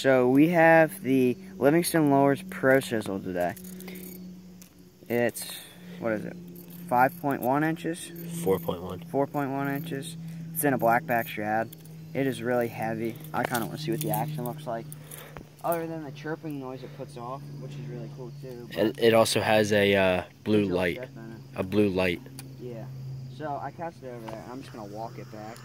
So we have the Livingston Lures Pro Sizzle today. It's, what is it, 5.1 inches? 4.1. 4.1 inches. It's in a blackback shad. It is really heavy. I kind of want to see what the action looks like. Other than the chirping noise it puts off, which is really cool too. And it also has a blue light. A blue light. Yeah. So I cast it over there, and I'm just going to walk it back.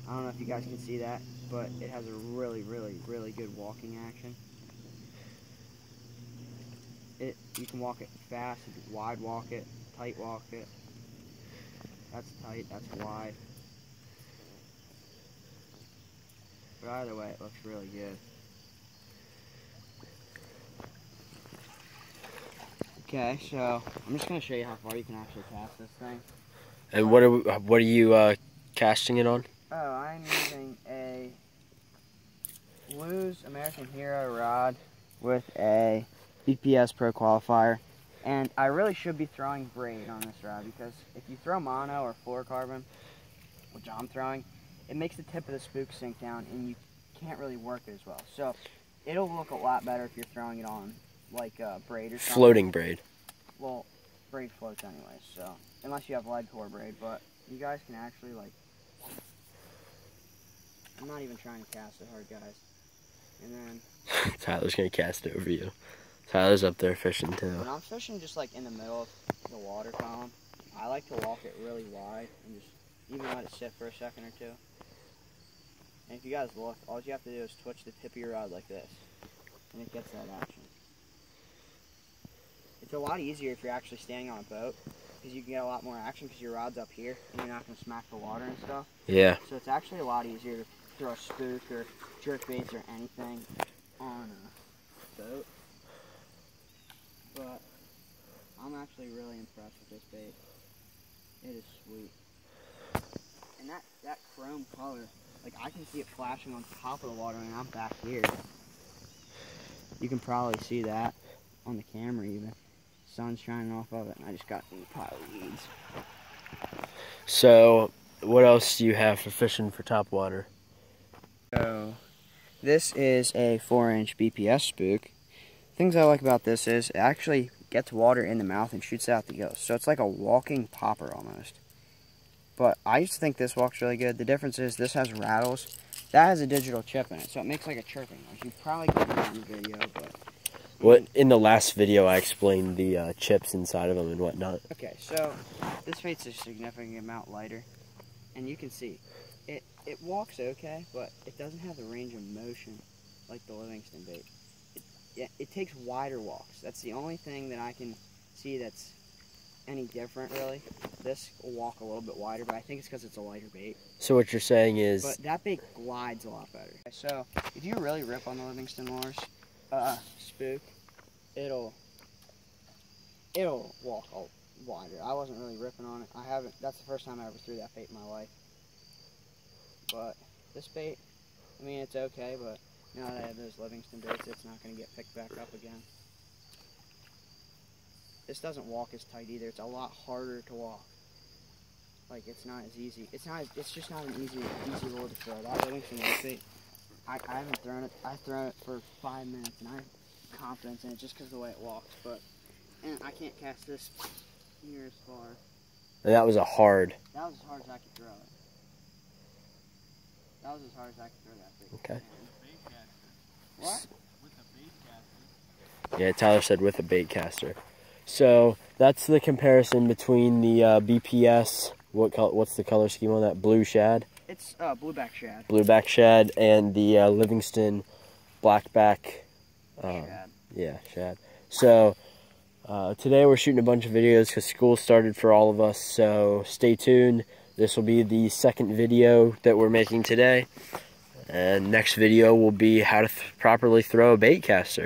I don't know if you guys can see that, but it has a really, really, really good walking action. You can walk it fast, you can wide walk it, tight walk it. That's tight, that's wide. But either way, it looks really good. Okay, so I'm just going to show you how far you can actually cast this thing. And what are you casting it on? Oh, I'm using a Blues American Hero rod with a BPS Pro Qualifier. And I really should be throwing braid on this rod, because if you throw mono or fluorocarbon, which I'm throwing, it makes the tip of the spook sink down and you can't really work it as well. So it'll look a lot better if you're throwing it on like braid or something. Floating braid. Well, braid floats anyway, so unless you have lead core braid, but you guys can actually like, I'm not even trying to cast it hard, guys. And then Tyler's gonna cast it over you. Tyler's up there fishing too. when I'm fishing just like in the middle of the water column, I like to walk it really wide and just even let it sit for a second or two. And if you guys look, all you have to do is twitch the tip of your rod like this, and it gets that action. It's a lot easier if you're actually standing on a boat, because you can get a lot more action because your rod's up here and you're not going to smack the water and stuff. Yeah. So it's actually a lot easier to throw a spook or jerk baits or anything on a boat. But I'm actually really impressed with this bait. It is sweet. And that chrome color, like I can see it flashing on top of the water and I'm back here. You can probably see that on the camera even. Sun's shining off of it and I just got in a pile of weeds. So what else do you have for fishing for topwater? So this is a 4-inch BPS spook. Things I like about this is it actually gets water in the mouth and shoots out the gills. So it's like a walking popper almost. But I just think this walks really good. The difference is this has rattles. That has a digital chip in it, so it makes like a chirping noise. You probably can't hear it in the video, but... What in the last video I explained the chips inside of them and whatnot. Okay, so this bait's a significant amount lighter. And you can see, it walks okay, but it doesn't have the range of motion like the Livingston bait. It takes wider walks. That's the only thing that I can see that's any different, really. This will walk a little bit wider, but I think it's because it's a lighter bait. So what you're saying is... But that bait glides a lot better. So, if you really rip on the Livingston Lures spook, it'll walk wider. I wasn't really ripping on it. That's the first time I ever threw that bait in my life. But this bait, I mean, it's okay, but now that I have those Livingston baits, it's not going to get picked back up again. This doesn't walk as tight either. It's a lot harder to walk. Like, it's not as easy. It's just not an easy lure to throw. That Livingston bait, I haven't thrown it. I've thrown it for 5 minutes, and I have confidence in it just because of the way it walks. And I can't cast this near as far. And that was a hard... That was as hard as I could throw it. That was as hard as I could throw that bait. Okay. What? With a bait caster. Yeah, Tyler said with a bait caster. So that's the comparison between the BPS. What's the color scheme on that? Blue shad. It's blueback shad. Blueback shad and the Livingston blackback. Shad. Yeah, shad. So today we're shooting a bunch of videos because school started for all of us. So stay tuned. This will be the second video that we're making today. And next video will be how to properly throw a bait caster.